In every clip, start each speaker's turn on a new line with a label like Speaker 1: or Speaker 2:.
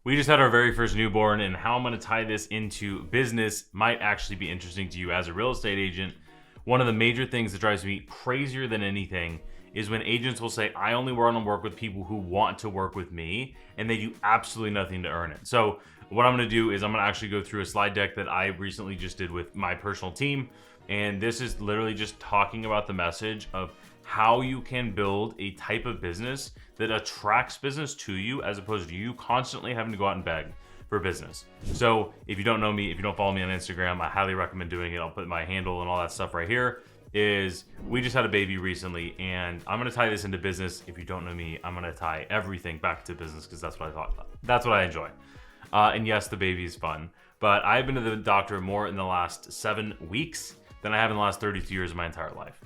Speaker 1: We just had our very first newborn, and how I'm going to tie this into business might actually be interesting to you as a real estate agent. One of the major things that drives me crazier than anything is when agents will say, I only want to work with people who want to work with me, and they do absolutely nothing to earn it. So what I'm going to do is I'm going to actually go through a slide deck that I recently just did with my personal team. And this is literally just talking about the message of how you can build a type of business that attracts business to you, as opposed to you constantly having to go out and beg for business. So if you don't know me, if you don't follow me on Instagram, I highly recommend doing it. I'll put my handle and all that stuff right here. We just had a baby recently, and I'm going to tie this into business. If you don't know me, I'm going to tie everything back to business because that's what I enjoy. And yes, the baby is fun, but I've been to the doctor more in the last 7 weeks than I have in the last 32 years of my entire life.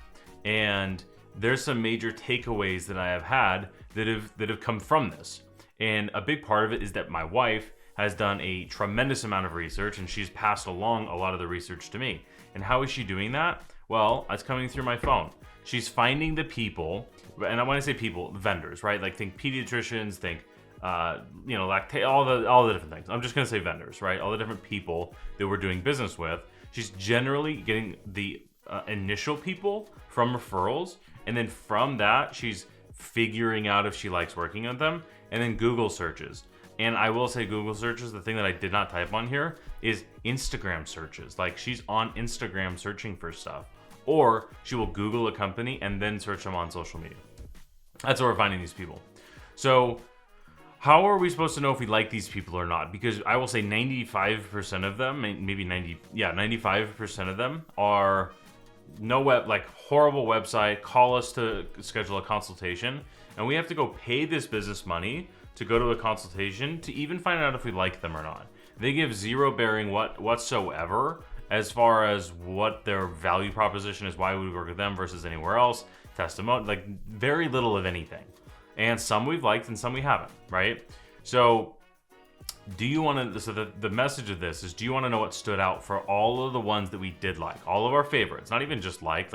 Speaker 1: And there's some major takeaways that I have had that have come from this. And a big part of it is that my wife has done a tremendous amount of research, and she's passed along a lot of the research to me. And how is she doing that? Well, it's coming through my phone. She's finding the people, and when I say people, vendors, right? Like think pediatricians, think lactate, all the different things. I'm just gonna say vendors, right? All the different people that we're doing business with. She's generally getting the initial people from referrals, and then from that, she's figuring out if she likes working on them, and then Google searches. And I will say Google searches, the thing that I did not type on here is Instagram searches. Like she's on Instagram searching for stuff, or she will Google a company and then search them on social media. That's where we're finding these people. So how are we supposed to know if we like these people or not? Because I will say 95% of them, maybe 95% of them are horrible website, call us to schedule a consultation, and we have to go pay this business money to go to a consultation to even find out if we like them or not. They give zero bearing whatsoever as far as what their value proposition is, why we would work with them versus anywhere else, testimony, like very little of anything. And some we've liked and some we haven't, right? So the message of this is, do you want to know what stood out for all of the ones that we did like? All of our favorites, not even just like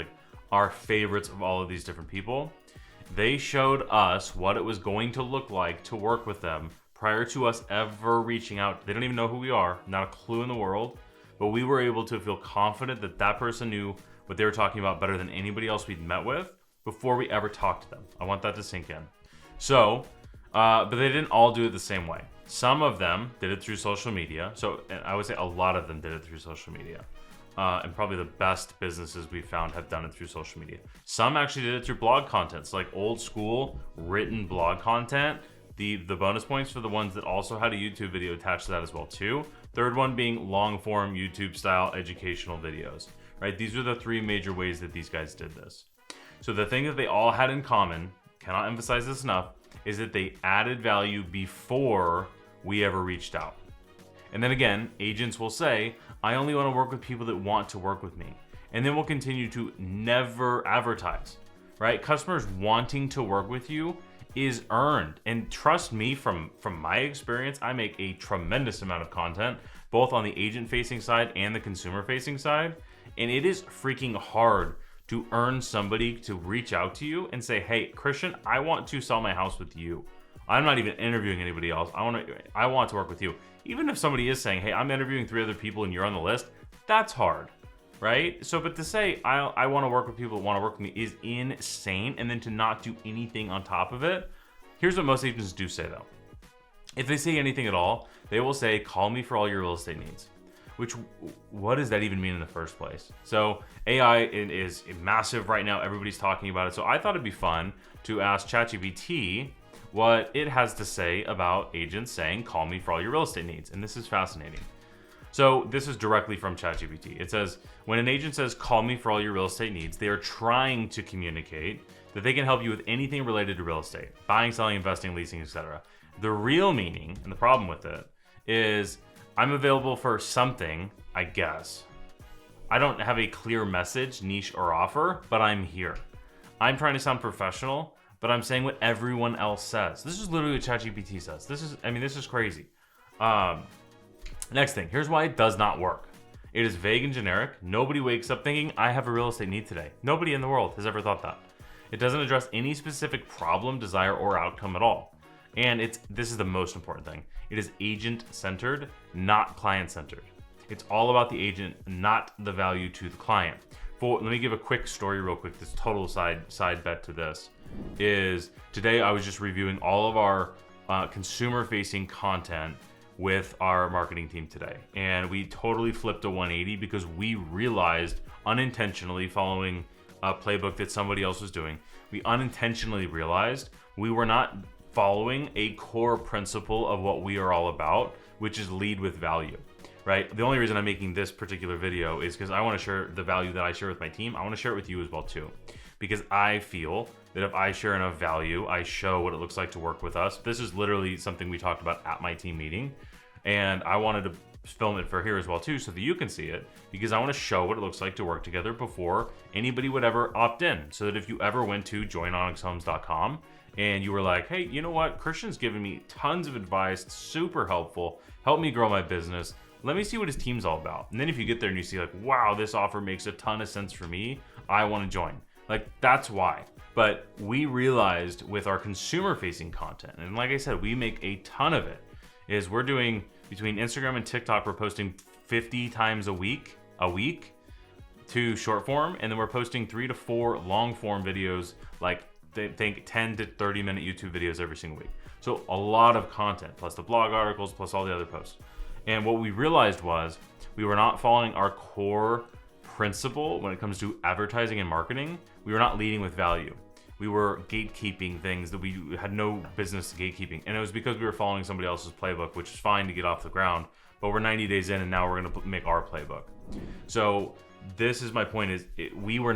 Speaker 1: our favorites of all of these different people. They showed us what it was going to look like to work with them prior to us ever reaching out. They don't even know who we are, not a clue in the world, but we were able to feel confident that that person knew what they were talking about better than anybody else we'd met with before we ever talked to them. I want that to sink in. So, but they didn't all do it the same way. Some of them did it through social media. And I would say a lot of them did it through social media. And probably the best businesses we found have done it through social media. Some actually did it through blog content, so like old school written blog content. The bonus points for the ones that also had a YouTube video attached to that as well too. Third one being long form YouTube style educational videos, right? These are the 3 major ways that these guys did this. So the thing that they all had in common, cannot emphasize this enough, is that they added value before we ever reached out. And then again, agents will say, I only want to work with people that want to work with me. And then we'll continue to never advertise, right? Customers wanting to work with you is earned. And trust me, from my experience, I make a tremendous amount of content, both on the agent facing side and the consumer facing side. And it is freaking hard to earn somebody to reach out to you and say, hey, Christian, I want to sell my house with you. I'm not even interviewing anybody else. I want to work with you. Even if somebody is saying, hey, I'm interviewing 3 other people and you're on the list, that's hard, right? So, but to say, I want to work with people that want to work with me is insane. And then to not do anything on top of it. Here's what most agents do say though. If they say anything at all, they will say, call me for all your real estate needs. What does that even mean in the first place? So AI is massive right now. Everybody's talking about it. So I thought it'd be fun to ask ChatGPT what it has to say about agents saying, call me for all your real estate needs. And this is fascinating. So this is directly from ChatGPT. It says, when an agent says, call me for all your real estate needs, they are trying to communicate that they can help you with anything related to real estate, buying, selling, investing, leasing, etc. The real meaning and the problem with it is, I'm available for something, I guess. I don't have a clear message, niche, or offer, but I'm here. I'm trying to sound professional, but I'm saying what everyone else says. This is literally what ChatGPT says. This is crazy. Next thing, here's why it does not work. It is vague and generic. Nobody wakes up thinking, I have a real estate need today. Nobody in the world has ever thought that. It doesn't address any specific problem, desire, or outcome at all. And this is the most important thing. It is agent-centered, not client-centered. It's all about the agent, not the value to the client. Let me give a quick story real quick. This total side bet to this is today I was just reviewing all of our consumer-facing content with our marketing team today. And we totally flipped a 180 because we realized unintentionally, following a playbook that somebody else was doing, we unintentionally realized we were not following a core principle of what we are all about, which is lead with value, right? The only reason I'm making this particular video is because I want to share the value that I share with my team. I want to share it with you as well too, because I feel that if I share enough value, I show what it looks like to work with us. This is literally something we talked about at my team meeting, and I wanted to film it for here as well too, so that you can see it, because I want to show what it looks like to work together before anybody would ever opt in. So that if you ever went to joinonyxhomes.com and you were like, hey, you know what? Christian's given me tons of advice, it's super helpful, help me grow my business. Let me see what his team's all about. And then if you get there and you see like, wow, this offer makes a ton of sense for me, I want to join. Like, that's why. But we realized with our consumer facing content, and like I said, we make a ton of it, is we're doing between Instagram and TikTok, we're posting 50 times a week to short form. And then we're posting 3 to 4 long form videos, like think 10 to 30 minute YouTube videos every single week. So a lot of content, plus the blog articles, plus all the other posts. And what we realized was we were not following our core principle when it comes to advertising and marketing. We were not leading with value. We were gatekeeping things that we had no business gatekeeping. And it was because we were following somebody else's playbook, which is fine to get off the ground, but we're 90 days in and now we're gonna make our playbook. So this is my point, is we were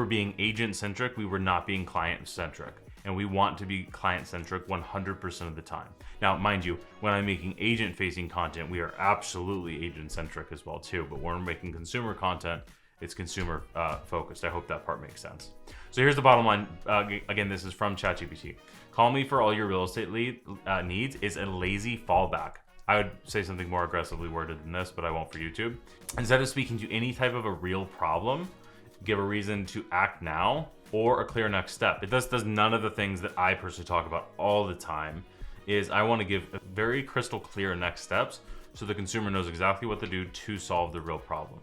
Speaker 1: being agent centric, we were not being client centric. And we want to be client centric 100% of the time. Now, mind you, when I'm making agent facing content, we are absolutely agent centric as well too. But when we're making consumer content, it's consumer focused. I hope that part makes sense. So here's the bottom line. Again, this is from ChatGPT. Call me for all your real estate needs is a lazy fallback. I would say something more aggressively worded than this, but I won't for YouTube. Instead of speaking to any type of a real problem, give a reason to act now or a clear next step. It does none of the things that I personally talk about all the time. Is I want to give very crystal clear next steps so the consumer knows exactly what to do to solve the real problem.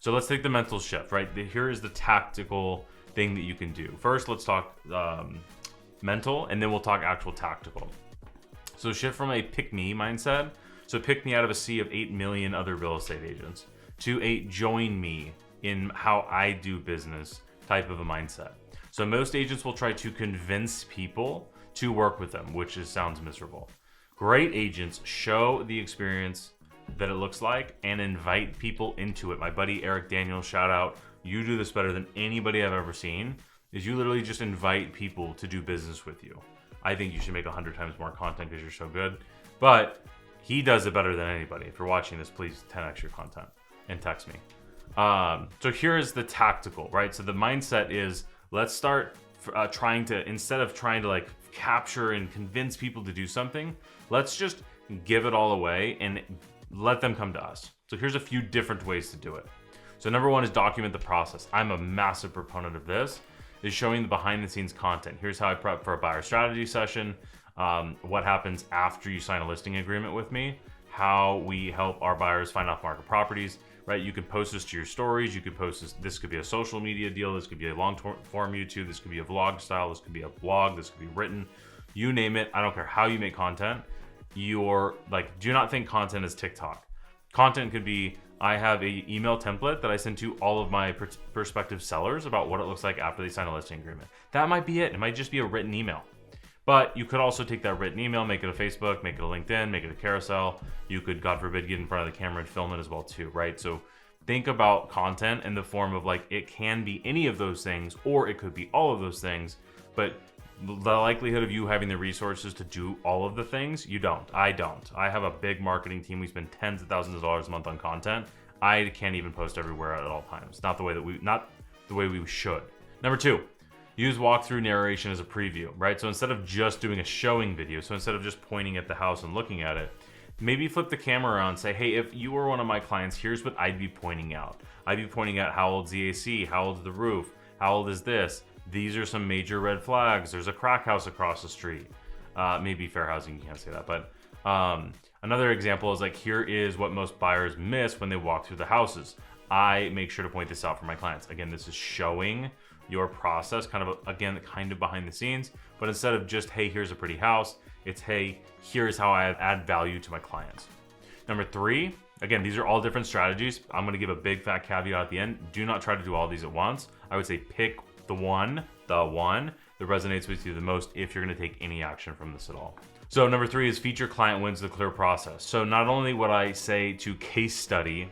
Speaker 1: So let's take the mental shift, right? Here is the tactical thing that you can do. First, let's talk mental, and then we'll talk actual tactical. So shift from a pick-me mindset, so pick me out of a sea of 8 million other real estate agents, to a join me in how I do business type of a mindset. So most agents will try to convince people to work with them, which sounds miserable. Great agents show the experience that it looks like and invite people into it. My buddy Eric Daniels, shout out, you do this better than anybody I've ever seen, is you literally just invite people to do business with you. I think you should make 100 times more content because you're so good, but he does it better than anybody. If you're watching this, please 10x your content and text me. So here's the tactical, right? So the mindset is, let's start trying to, instead of trying to like capture and convince people to do something, let's just give it all away and let them come to us. So here's a few different ways to do it. So number one is document the process. I'm a massive proponent of this, is showing the behind the scenes content. Here's how I prep for a buyer strategy session, what happens after you sign a listing agreement with me, how we help our buyers find off market properties, right? You can post this to your stories. You could post this could be a social media deal. This could be a long form YouTube. This could be a vlog style. This could be a blog. This could be written, you name it. I don't care how you make content. Do not think content is TikTok. Content could be, I have a email template that I send to all of my prospective sellers about what it looks like after they sign a listing agreement. That might be it. It might just be a written email. But you could also take that written email, make it a Facebook, make it a LinkedIn, make it a carousel. You could, God forbid, get in front of the camera and film it as well too, right? So think about content in the form of like, it can be any of those things, or it could be all of those things, but the likelihood of you having the resources to do all of the things, you don't. I don't. I have a big marketing team. We spend tens of thousands of dollars a month on content. I can't even post everywhere at all times. Not the way we should. Number two, use walkthrough narration as a preview, right? So instead of just doing a showing video, so instead of just pointing at the house and looking at it, maybe flip the camera around and say, hey, if you were one of my clients, here's what I'd be pointing out. I'd be pointing out how old's the AC, how old's the roof, how old is this? These are some major red flags. There's a crack house across the street. Maybe fair housing, you can't say that, but another example is like, here is what most buyers miss when they walk through the houses. I make sure to point this out for my clients. Again, this is showing your process, kind of behind the scenes, but instead of just, hey, here's a pretty house, it's, hey, here's how I add value to my clients. Number 3, again, these are all different strategies. I'm going to give a big fat caveat at the end. Do not try to do all these at once. I would say pick the one that resonates with you the most if you're going to take any action from this at all. So number 3 is feature client wins the clear process. So not only would I say to case study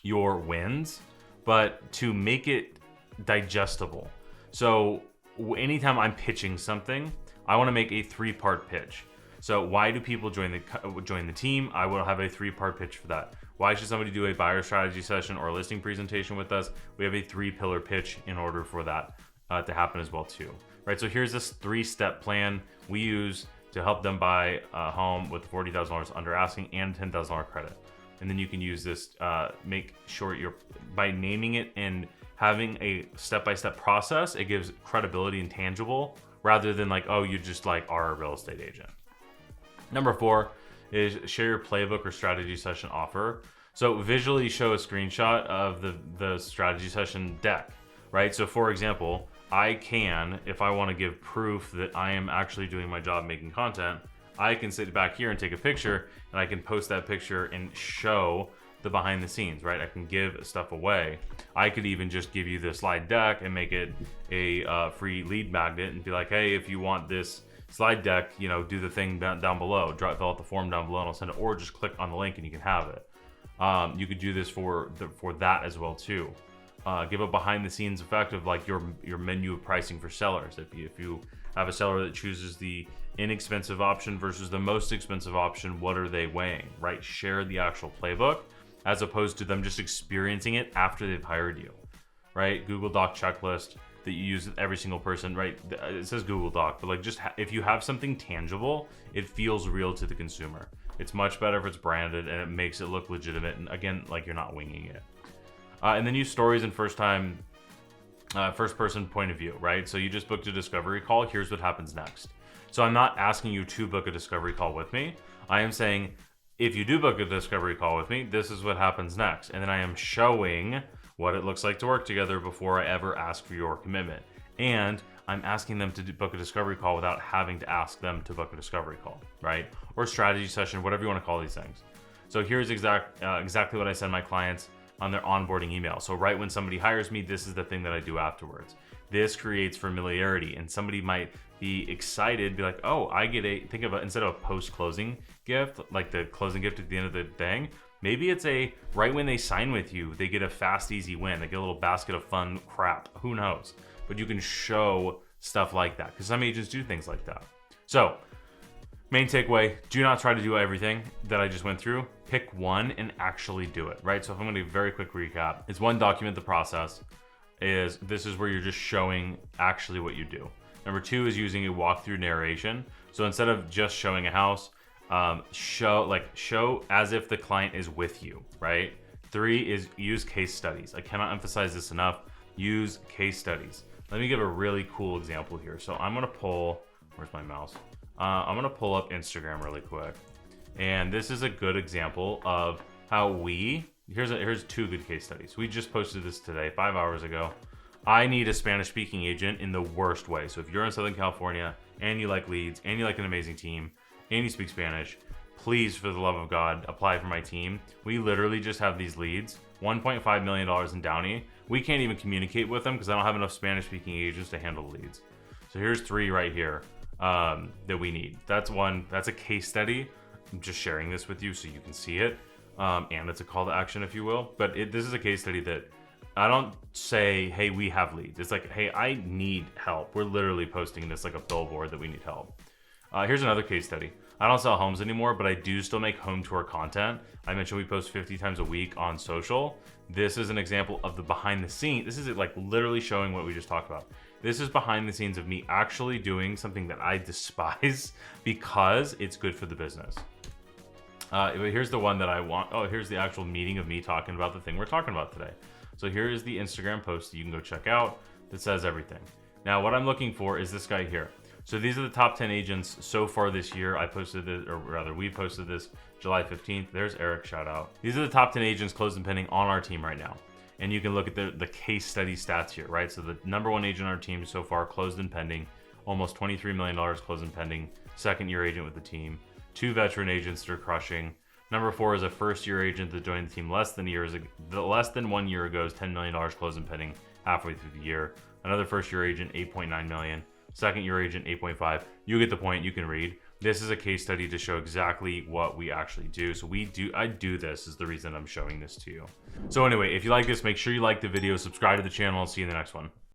Speaker 1: your wins, but to make it digestible. So anytime I'm pitching something, I want to make a 3-part pitch. So why do people join the team? I will have a 3-part pitch for that. Why should somebody do a buyer strategy session or a listing presentation with us? We have a 3-pillar pitch in order for that to happen as well too, right? So here's this 3-step plan we use to help them buy a home with $40,000 under asking and $10,000 credit. And then you can use this, make sure by naming it and having a step-by-step process, it gives credibility and tangible rather than like, oh, you just like are a real estate agent. Number 4 is share your playbook or strategy session offer. So visually show a screenshot of the strategy session deck, right? So for example, I can, if I want to give proof that I am actually doing my job making content, I can sit back here and take a picture and I can post that picture and show the behind the scenes, right? I can give stuff away. I could even just give you the slide deck and make it a free lead magnet and be like, hey, if you want this slide deck, do the thing down below, fill out the form down below and I'll send it, or just click on the link and you can have it. You could do this for that as well too. Give a behind the scenes effect of like your menu of pricing for sellers. If you have a seller that chooses the inexpensive option versus the most expensive option, what are they weighing, right? Share the actual playbook as opposed to them just experiencing it after they've hired you, right? Google Doc checklist that you use with every single person, right? It says Google Doc, but like just if you have something tangible, it feels real to the consumer. It's much better if it's branded and it makes it look legitimate. And again, like you're not winging it. And then use stories and first person point of view, right? So you just booked a discovery call. Here's what happens next. So I'm not asking you to book a discovery call with me. I am saying, if you do book a discovery call with me, this is what happens next. And then I am showing what it looks like to work together before I ever ask for your commitment. And I'm asking them to book a discovery call without having to ask them to book a discovery call, right? Or strategy session, whatever you want to call these things. So here's exactly what I send my clients on their onboarding email. So right when somebody hires me, this is the thing that I do afterwards. This creates familiarity, and somebody might be excited, be like, oh, I get think of instead of a post-closing gift, like the closing gift at the end of the thing, maybe it's right when they sign with you, they get a fast, easy win. They get a little basket of fun crap. Who knows? But you can show stuff like that because some agents do things like that. So main takeaway, do not try to do everything that I just went through. Pick one and actually do it, right? So if I'm going to do a very quick recap, it's 1, document the process. This is where you're just showing actually what you do. Number 2 is using a walkthrough narration. So instead of just showing a house, show as if the client is with you, right? 3 is use case studies. I cannot emphasize this enough. Use case studies. Let me give a really cool example here. So I'm going to pull, where's my mouse? I'm going to pull up Instagram really quick. And this is a good example of how here's 2 good case studies. We just posted this today, 5 hours ago. I need a Spanish speaking agent in the worst way. So if you're in Southern California and you like leads and you like an amazing team and you speak Spanish, please, for the love of God, apply for my team. We literally just have these leads, $1.5 million in Downey. We can't even communicate with them because I don't have enough Spanish speaking agents to handle the leads. So here's 3 right here that we need. That's a case study. I'm just sharing this with you so you can see it. And it's a call to action, if you will. But this is a case study that I don't say, hey, we have leads. It's like, hey, I need help. We're literally posting this like a billboard that we need help. Here's another case study. I don't sell homes anymore, but I do still make home tour content. I mentioned we post 50 times a week on social. This is an example of the behind the scenes. This is like literally showing what we just talked about. This is behind the scenes of me actually doing something that I despise because it's good for the business. But here's the one that I want. Oh, here's the actual meeting of me talking about the thing we're talking about today. So here is the Instagram post that you can go check out that says everything. Now, what I'm looking for is this guy here. So these are the top 10 agents so far this year. I posted this, or rather we posted this July 15th. There's Eric, shout out. These are the top 10 agents closed and pending on our team right now. And you can look at the case study stats here, right? So the number one agent on our team so far closed and pending, almost $23 million closed and pending, second year agent with the team. 2 veteran agents that are crushing. Number 4 is a first year agent that joined the team less than 1 year ago, is $10 million closed and pending halfway through the year. Another first year agent, $8.9 million. Second year agent, 8.5. You get the point, you can read. This is a case study to show exactly what we actually do. So I do this is the reason I'm showing this to you. So anyway, if you like this, make sure you like the video, subscribe to the channel, and see you in the next one.